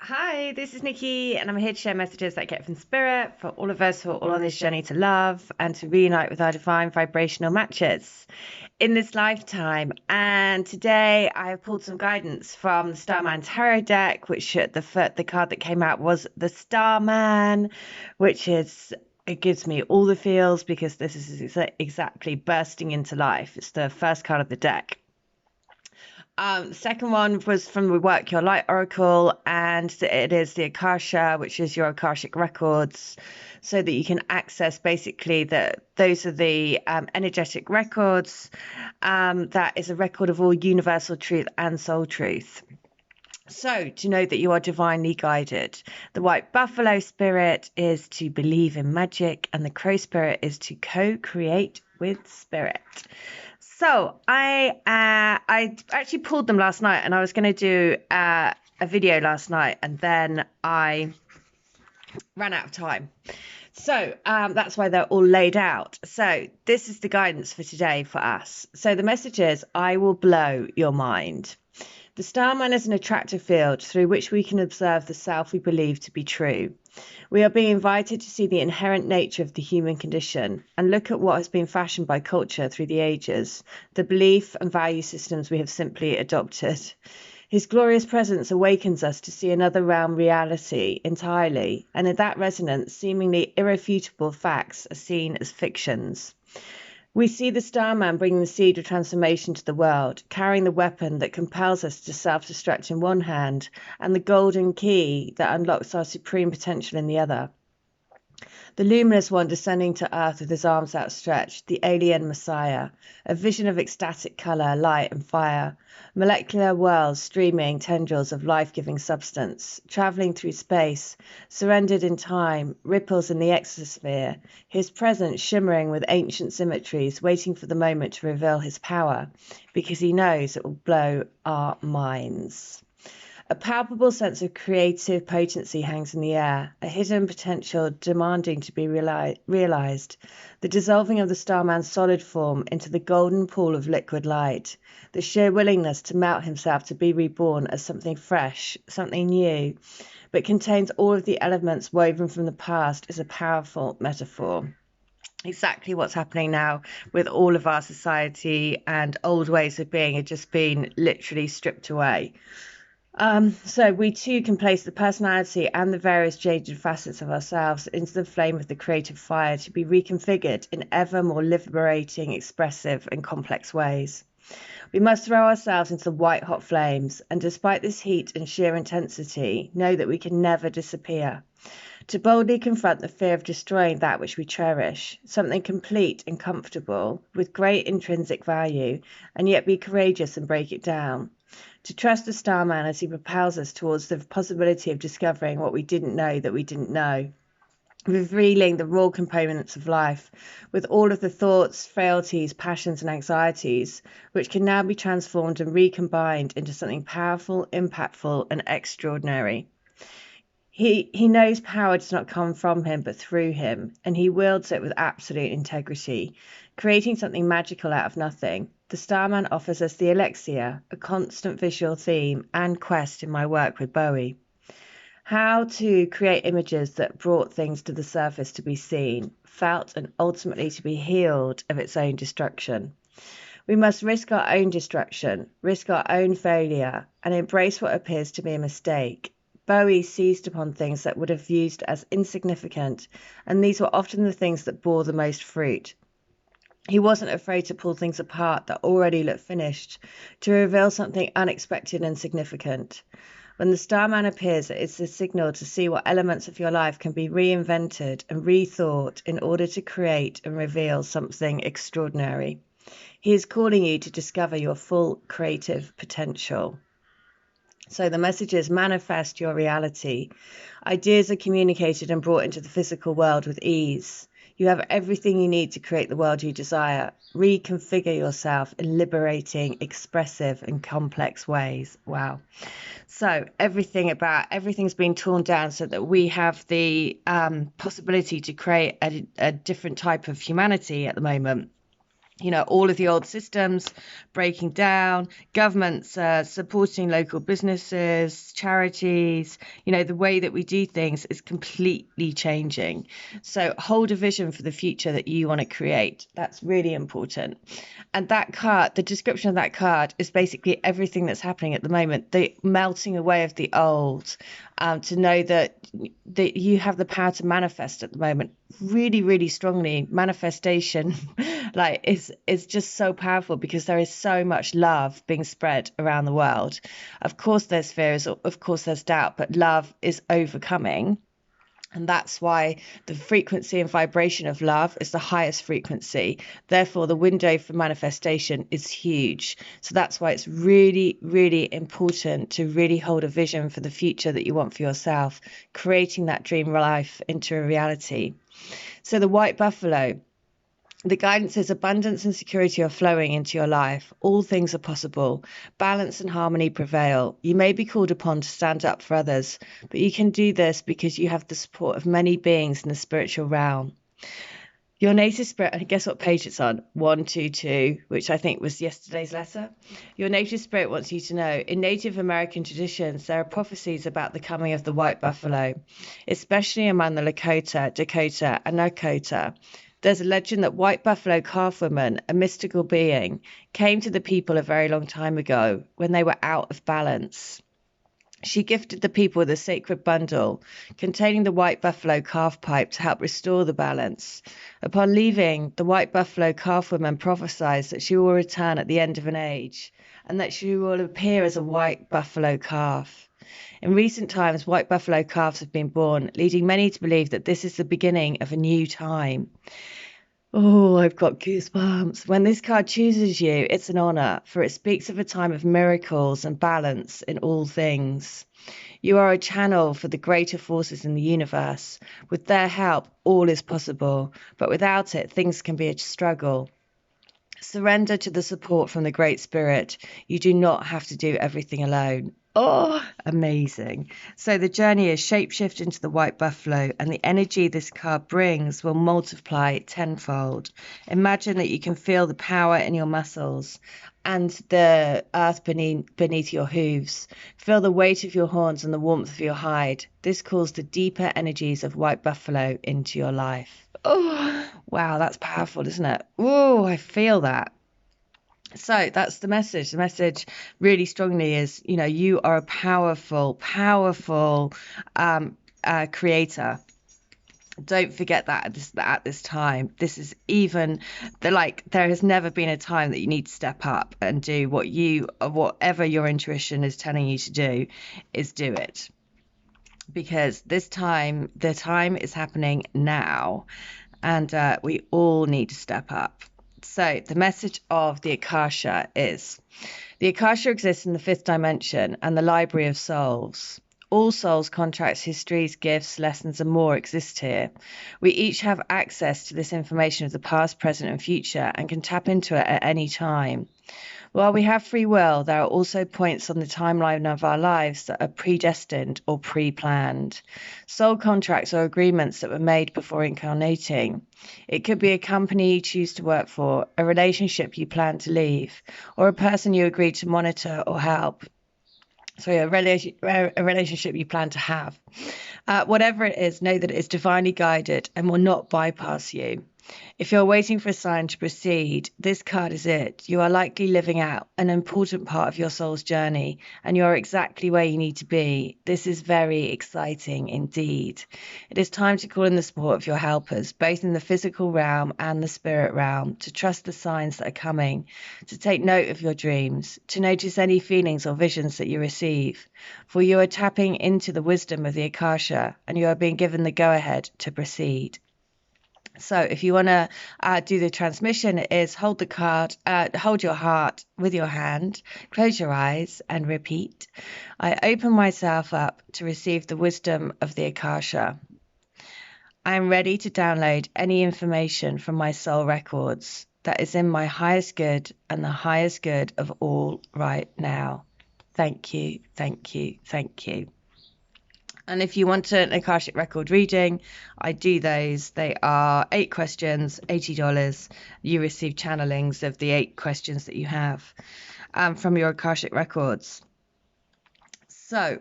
Hi, this is Nikki, and I'm here to share messages that get from spirit for all of us who are all on this journey to love and to reunite with our divine vibrational matches in this lifetime. And today I have pulled some guidance from the Starman Tarot deck, which the card that came out was the Starman, which is it gives me all the feels because this is exactly bursting into life. It's the first card of the deck. The second one was from the Work Your Light Oracle, and it is the Akasha, which is your Akashic records, so that you can access basically those are the energetic records. That is a record of all universal truth and soul truth. So, to know that you are divinely guided. The white buffalo spirit is to believe in magic, and the crow spirit is to co-create with spirit. So I actually pulled them last night, and I was going to do a video last night, and then I ran out of time. So that's why they're all laid out. So this is the guidance for today for us. So the message is, I will blow your mind. The Starman is an attractive field through which we can observe the self we believe to be true. We are being invited to see the inherent nature of the human condition and look at what has been fashioned by culture through the ages, the belief and value systems we have simply adopted. His glorious presence awakens us to see another realm reality entirely, and in that resonance, seemingly irrefutable facts are seen as fictions. We see the Starman bringing the seed of transformation to the world, carrying the weapon that compels us to self-destruct in one hand and the golden key that unlocks our supreme potential in the other. The luminous one descending to earth with his arms outstretched, the alien Messiah, a vision of ecstatic colour, light and fire, molecular worlds streaming tendrils of life-giving substance, travelling through space, surrendered in time, ripples in the exosphere, his presence shimmering with ancient symmetries, waiting for the moment to reveal his power, because he knows it will blow our minds. A palpable sense of creative potency hangs in the air, a hidden potential demanding to be realized, the dissolving of the Starman's solid form into the golden pool of liquid light, the sheer willingness to melt himself to be reborn as something fresh, something new, but contains all of the elements woven from the past is a powerful metaphor. Exactly what's happening now with all of our society and old ways of being had just been literally stripped away. So we too can place the personality and the various jaded facets of ourselves into the flame of the creative fire to be reconfigured in ever more liberating, expressive and complex ways. We must throw ourselves into the white hot flames, and despite this heat and sheer intensity, know that we can never disappear. To boldly confront the fear of destroying that which we cherish, something complete and comfortable, with great intrinsic value, and yet be courageous and break it down. To trust the Starman as he propels us towards the possibility of discovering what we didn't know that we didn't know, revealing the raw components of life with all of the thoughts, frailties, passions and anxieties, which can now be transformed and recombined into something powerful, impactful and extraordinary. He knows power does not come from him but through him, and he wields it with absolute integrity, creating something magical out of nothing. The Starman offers us the elixir, a constant visual theme and quest in my work with Bowie. How to create images that brought things to the surface to be seen, felt and ultimately to be healed of its own destruction. We must risk our own destruction, risk our own failure, and embrace what appears to be a mistake. Bowie seized upon things that would have viewed as insignificant, and these were often the things that bore the most fruit. He wasn't afraid to pull things apart that already looked finished, to reveal something unexpected and significant. When the Starman appears, it's a signal to see what elements of your life can be reinvented and rethought in order to create and reveal something extraordinary. He is calling you to discover your full creative potential. So the message is, manifest your reality. Ideas are communicated and brought into the physical world with ease. You have everything you need to create the world you desire. Reconfigure yourself in liberating, expressive and complex ways. Wow. So everything's been torn down so that we have the possibility to create a different type of humanity at the moment. all of the old systems breaking down, governments supporting local businesses, charities, the way that we do things is completely changing. So hold a vision for the future that you want to create. That's really important. And that card, the description of that card is basically everything that's happening at the moment, the melting away of the old, to know that you have the power to manifest at the moment really, really strongly. Manifestation is just so powerful because there is so much love being spread around the world. Of course there's fears, of course there's doubt, but love is overcoming. And that's why the frequency and vibration of love is the highest frequency. Therefore, the window for manifestation is huge. So that's why it's really, really important to really hold a vision for the future that you want for yourself, creating that dream life into a reality. So the white buffalo. The guidance is abundance and security are flowing into your life. All things are possible. Balance and harmony prevail. You may be called upon to stand up for others, but you can do this because you have the support of many beings in the spiritual realm. Your native spirit, and guess what page it's on? 122, which I think was yesterday's letter. Your native spirit wants you to know, in Native American traditions, there are prophecies about the coming of the white buffalo, especially among the Lakota, Dakota, and Nakota. There's a legend that white buffalo calf woman, a mystical being, came to the people a very long time ago when they were out of balance. She gifted the people with a sacred bundle containing the white buffalo calf pipe to help restore the balance. Upon leaving, the white buffalo calf woman prophesies that she will return at the end of an age and that she will appear as a white buffalo calf. In recent times, white buffalo calves have been born, leading many to believe that this is the beginning of a new time. Oh, I've got goosebumps. When this card chooses you, it's an honor, for it speaks of a time of miracles and balance in all things. You are a channel for the greater forces in the universe. With their help, all is possible, but without it, things can be a struggle. Surrender to the support from the Great Spirit. You do not have to do everything alone. Oh, amazing. So the journey is shapeshift into the white buffalo, and the energy this card brings will multiply tenfold. Imagine that you can feel the power in your muscles and the earth beneath your hooves. Feel the weight of your horns and the warmth of your hide. This calls the deeper energies of white buffalo into your life. Oh, wow, that's powerful, isn't it? Oh, I feel that. So that's the message. The message really strongly is, you are a powerful, powerful creator. Don't forget that at this time. This is even there has never been a time that you need to step up and do whatever your intuition is telling you to do, is do it. Because the time is happening now, and we all need to step up. So the message of the Akasha is, the Akasha exists in the fifth dimension and the library of souls. All souls, contracts, histories, gifts, lessons, and more exist here. We each have access to this information of the past, present, and future and can tap into it at any time. While we have free will, there are also points on the timeline of our lives that are predestined or pre-planned. Soul contracts are agreements that were made before incarnating. It could be a company you choose to work for, a relationship you plan to leave, or a person you agree to monitor or help. Sorry, a relationship you plan to have. Whatever it is, know that it is divinely guided and will not bypass you. If you're waiting for a sign to proceed, this card is it. You are likely living out an important part of your soul's journey, and you're exactly where you need to be. This is very exciting indeed. It is time to call in the support of your helpers, both in the physical realm and the spirit realm, to trust the signs that are coming, to take note of your dreams, to notice any feelings or visions that you receive, for you are tapping into the wisdom of the Akasha, and you are being given the go-ahead to proceed. So if you want to do the transmission, it is hold the card, hold your heart with your hand, close your eyes and repeat. I open myself up to receive the wisdom of the Akasha. I am ready to download any information from my soul records that is in my highest good and the highest good of all right now. Thank you, thank you, thank you. And if you want an Akashic Record reading, I do those. They are 8 questions, $80. You receive channelings of the 8 questions that you have from your Akashic Records. So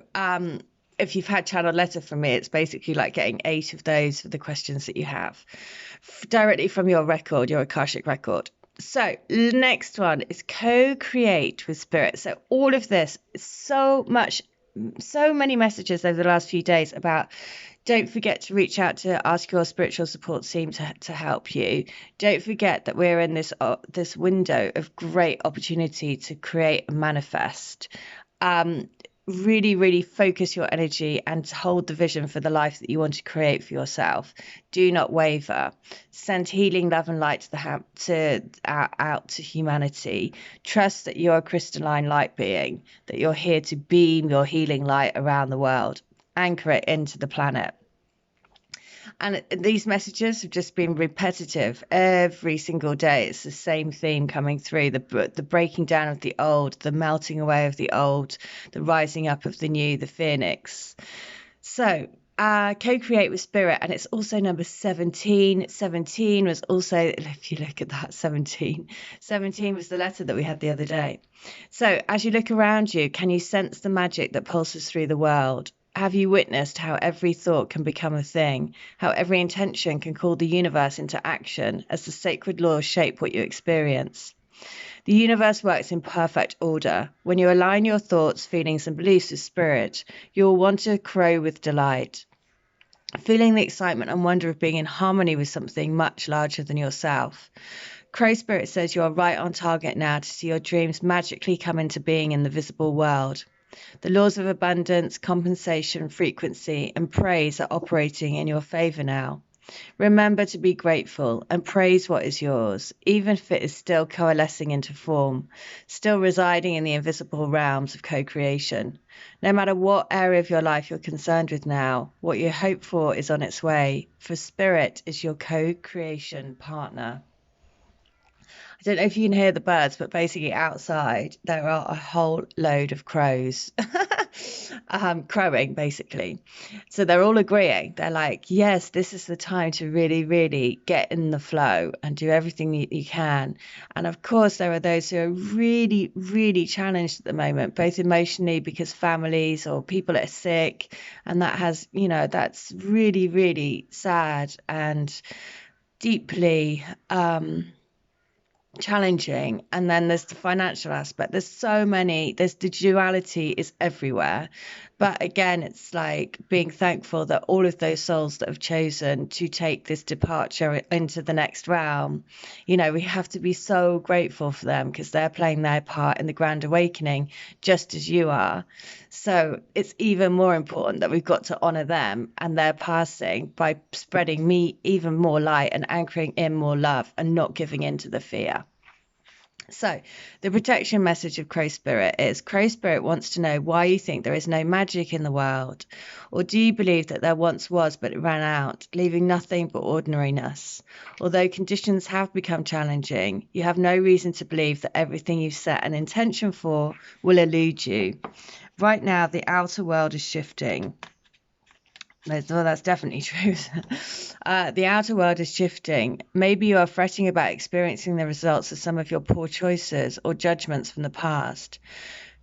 if you've had channel letter from me, it's basically like getting 8 of those for the questions that you have directly from your record, your Akashic Record. So next one is co-create with spirit. So all of this is so many messages over the last few days about don't forget to reach out to ask your spiritual support team to help you. Don't forget that we're in this window of great opportunity to create and manifest. Really focus your energy and hold the vision for the life that you want to create for yourself. Do not waver. Send healing, love, and light out to humanity. Trust that you're a crystalline light being, that you're here to beam your healing light around the world. Anchor it into the planet. And these messages have just been repetitive every single day. It's the same theme coming through, the breaking down of the old, the melting away of the old, the rising up of the new, the phoenix. So co-create with spirit, and it's also number 17. 17 was also, if you look at that, 17 was the letter that we had the other day. So as you look around you, can you sense the magic that pulses through the world? Have you witnessed how every thought can become a thing, how every intention can call the universe into action as the sacred laws shape what you experience? The universe works in perfect order. When you align your thoughts, feelings, and beliefs with spirit, you will want to crow with delight, feeling the excitement and wonder of being in harmony with something much larger than yourself. Crow Spirit says you are right on target now to see your dreams magically come into being in the visible world. The laws of abundance, compensation, frequency, and praise are operating in your favor now. Remember to be grateful and praise what is yours, even if it is still coalescing into form, still residing in the invisible realms of co-creation. No matter what area of your life you're concerned with now, what you hope for is on its way, for Spirit is your co-creation partner. I don't know if you can hear the birds, but basically outside there are a whole load of crows crowing, basically. So they're all agreeing. They're like, yes, this is the time to really get in the flow and do everything you can. And of course, there are those who are really challenged at the moment, both emotionally because families or people are sick. And that has, that's really sad and deeply challenging. And then there's the financial aspect. There's the duality is everywhere. But again, it's like being thankful that all of those souls that have chosen to take this departure into the next realm, we have to be so grateful for them because they're playing their part in the grand awakening just as you are. So it's even more important that we've got to honor them and their passing by spreading even more light and anchoring in more love and not giving in to the fear. So the protection message of Crow Spirit is Crow Spirit wants to know why you think there is no magic in the world, or do you believe that there once was but it ran out, leaving nothing but ordinariness? Although conditions have become challenging, you have no reason to believe that everything you've set an intention for will elude you. Right now, the outer world is shifting. Well, that's definitely true. The outer world is shifting. Maybe you are fretting about experiencing the results of some of your poor choices or judgments from the past.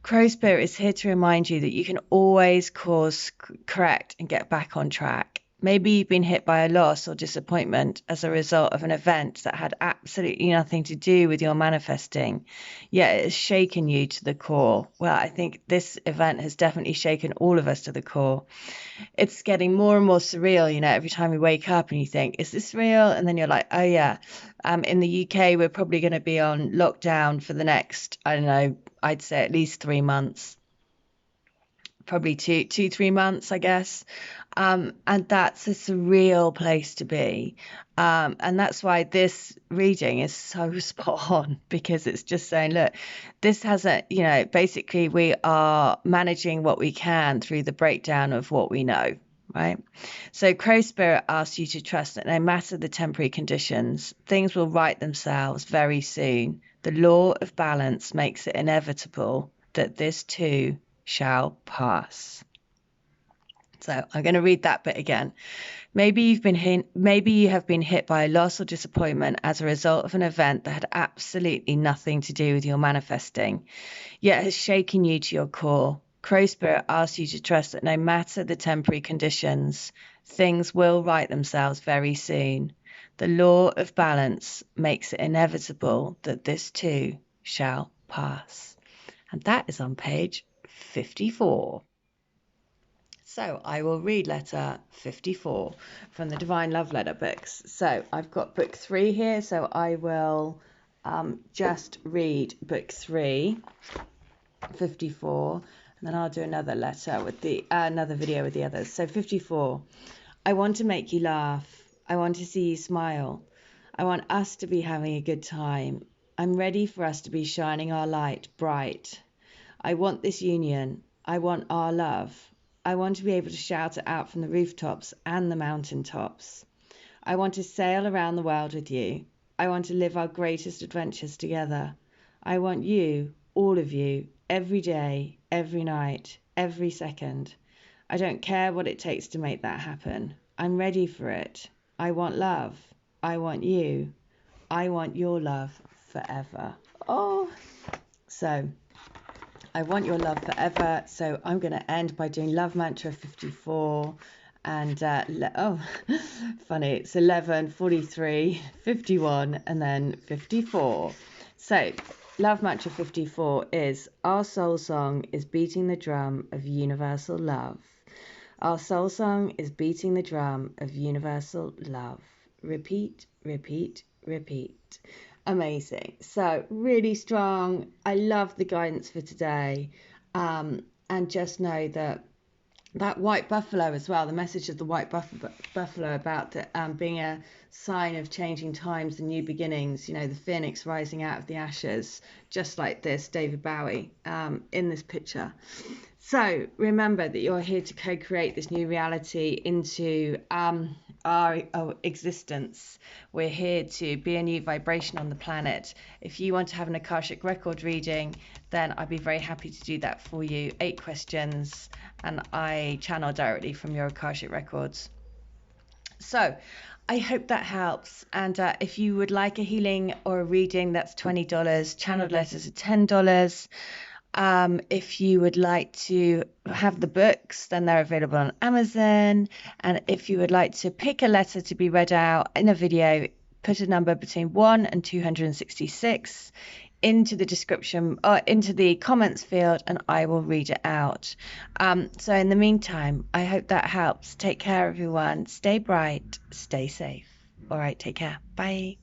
Crow Spirit is here to remind you that you can always course correct and get back on track. Maybe you've been hit by a loss or disappointment as a result of an event that had absolutely nothing to do with your manifesting, yet it has shaken you to the core. Well, I think this event has definitely shaken all of us to the core. It's getting more and more surreal, every time you wake up and you think, is this real? And then you're like, oh yeah. In the UK, we're probably going to be on lockdown for the next, I don't know, I'd say at least 3 months. Probably 3 months, I guess. And that's a surreal place to be. And that's why this reading is so spot on, because it's just saying, look, this hasn't, basically we are managing what we can through the breakdown of what we know, right? So Crow Spirit asks you to trust that no matter the temporary conditions, things will right themselves very soon. The law of balance makes it inevitable that this too shall pass. So I'm going to read that bit again. Maybe you have been hit by a loss or disappointment as a result of an event that had absolutely nothing to do with your manifesting, yet has shaken you to your core. Crow Spirit asks you to trust that no matter the temporary conditions, things will right themselves very soon. The law of balance makes it inevitable that this too shall pass. And that is on page 54. So I will read letter 54 from the Divine Love Letter books. So I've got book 3 here, so I will just read book 3, 54, and then I'll do another letter with the another video with the others. So 54. I want to make you laugh. I want to see you smile. I want us to be having a good time. I'm ready for us to be shining our light bright. I want this union. I want our love. I want to be able to shout it out from the rooftops and the mountaintops. I want to sail around the world with you. I want to live our greatest adventures together. I want you, all of you, every day, every night, every second. I don't care what it takes to make that happen. I'm ready for it. I want love. I want you. I want your love forever. Oh, so I want your love forever. So I'm going to end by doing Love Mantra 54 and funny, it's 11, 43, 51 and then 54. So Love Mantra 54 is: our soul song is beating the drum of universal love. Our soul song is beating the drum of universal love. Repeat, repeat, repeat. Amazing. So really strong. I love the guidance for today. And just know that white buffalo as well, the message of the white buffalo about being a sign of changing times and new beginnings, you know, the phoenix rising out of the ashes, just like this David Bowie in this picture. So remember that you're here to co-create this new reality into our existence. We're here to be a new vibration on the planet. If you want to have an Akashic record reading, then I'd be very happy to do that for you. 8 questions, and I channel directly from your Akashic records. So I hope that helps. And if you would like a healing or a reading, that's $20. Channeled letters are $10. If you would like to have the books, then they're available on Amazon. And if you would like to pick a letter to be read out in a video, put a number between 1 and 266 into the description or into the comments field, and I will read it out. So in the meantime, I hope that helps. Take care, everyone. Stay bright, stay safe. All right, take care. Bye.